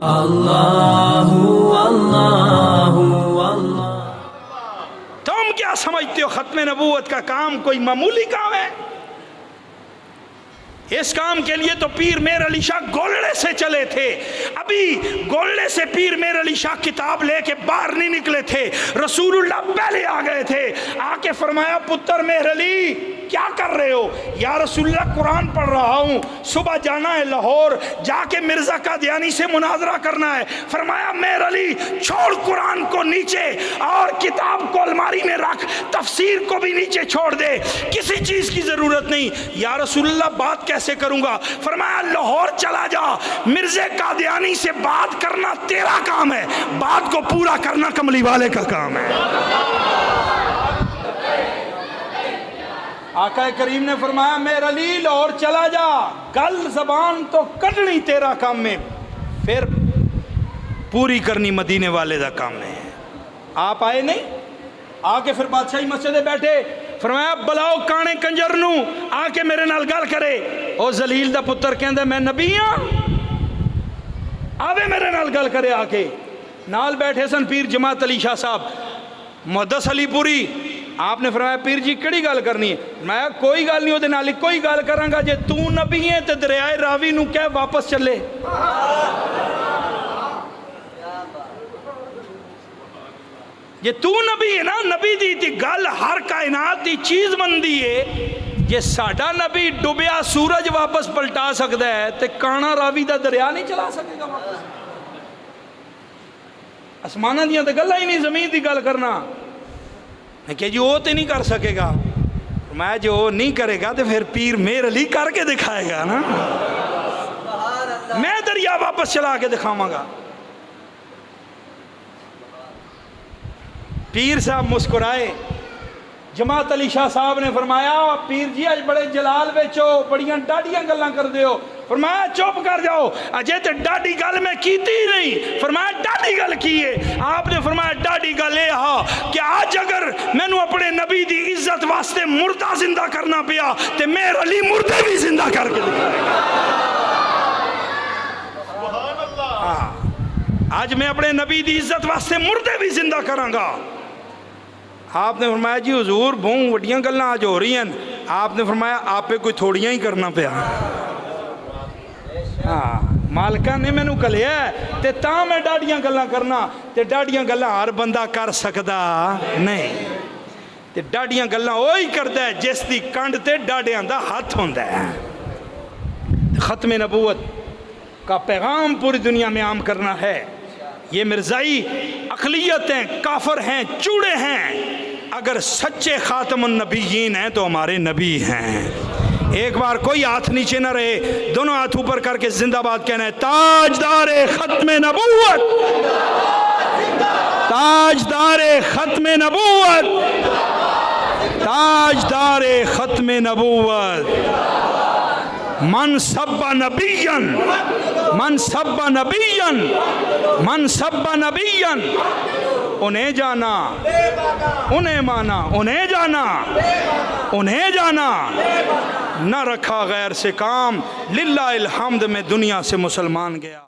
अल्लाहु अल्लाहु अल्लाह। तुम क्या समझते हो खत्म नबूवत का काम कोई मामूली काम है? इस काम के लिए तो पीर मेर अली शाह गोलड़े से चले थे। अभी गोलड़े से पीर मेर अली शाह किताब लेके बाहर नहीं निकले थे, रसूलुल्लाह पहले आ गए थे। आके फरमाया, पुत्र मेर अली क्या कर रहे हो? या रसूलुल्लाह कुरान पढ़ रहा हूँ, सुबह जाना है लाहौर, जाके मिर्जा कादियानी से मुनाजरा करना है। फरमाया, मेर अली छोड़ कुरान को नीचे और किताब को अलमारी में रख, तफसीर को भी नीचे छोड़ दे, किसी चीज की जरूरत नहीं। या रसूलुल्लाह बात कैसे करूंगा? फरमाया, लाहौर चला जा, मिर्जे कादियानी से बात करना तेरा काम है, बात को पूरा करना कमली वाले का काम है। आका करीम ने फरमाया, मेरे अली लाहौर चला जा, गल जबान तो कटनी तेरा काम में, फिर पूरी करनी मदीने वाले का काम है। आप आए नहीं, आके फिर बादशाही मस्जिद में बैठे। फरमाया, बुलाओ काने कंजर नू, आके मेरे नाल गल करे। ओ जलील दा पुत्र कहंदा, मैं नबी हाँ, आवे मेरे नाल गल करे। आके नाल बैठे सन पीर जमात अली शाह साहब, मुहद्दिस अलीपुरी। आपने फरमाया, पीर जी केड़ी गल करनी है? मैं कोई गल नहीं, ओदे नाल कोई गल करांगा, जे तू नबी है ते दरियाए रावी नू कह वापस चले। जे तू नबी है ना, नबी दी गल हर कायनात की चीज बनती है। जे साडा नबी डुबिया सूरज वापस पलटा सकता है, तो काना रावी का दरिया नहीं चला सकेगा वापस। आसमाना दियां तो गल्लां ही नहीं, जमीन की गल करना। मैं कह जी वो तो नहीं कर सकेगा। मैं जो नहीं करेगा तो फिर पीर मेर अली करके दिखाएगा ना, मैं दरिया वापस चला के दिखावांगा। पीर साहब मुस्कुराए। जमात अली शाह साहब ने फरमाया, पीर जी अज बड़े जलाल बेचो, बड़ियां डाडियां गल्लां कर दे हो। फरमाया, चुप कर जाओ, अजय तो डाडी गल मैं कीती ही नहीं। फरमाया, डाडी गल की है? आपने फरमाया, डाडी गल ये हा कि आज अगर मैनू अपने नबी दी इज्जत वास्ते मुर्दा जिंदा करना पिया, तो मेर अली मुर्दे भी जिंदा करके दिखाएगा। आज मैं अपने नबी दी इज्जत वास्ते मुर्दे भी जिंदा करांगा। आपने फरमाया, जी हुजूर बहुत वड्डियां गल्लां आज हो रही हैं। आपने फरमाया, आपे कोई थोड़ियां ही करना पिया। हाँ, मालका ने मैनू कलिया ते तां मैं डाडियां गल्लां करना, ते डाडियां गल्लां हर बंदा कर सकदा नहीं। ते डाडियां गल्लां वही करदा है जिस दी कंड ते डाडियां दा हथ हुंदा है। खत्म नबूवत का पैगाम पूरी दुनिया में आम करना है। ये मिर्जाई अकलियत हैं, काफर हैं, चूड़े हैं। अगर सच्चे खातमुन नबीयीन हैं तो हमारे नबी हैं। एक बार कोई हाथ नीचे ना रहे, दोनों हाथ ऊपर करके जिंदाबाद कहना है। ताजदारे खत्म नबूवत, ताजदारे खत्म नबूवत, ताजदारे खत्म नबूवत। मन सब्बा नबियन, मन सब्बा नबियन, मन सब्बा नबियन। उन्हें जाना, उन्हें माना, उन्हें जाना, उन्हें जाना, न रखा गैर से काम। लिल्लाहिल हम्द में दुनिया से मुसलमान गया।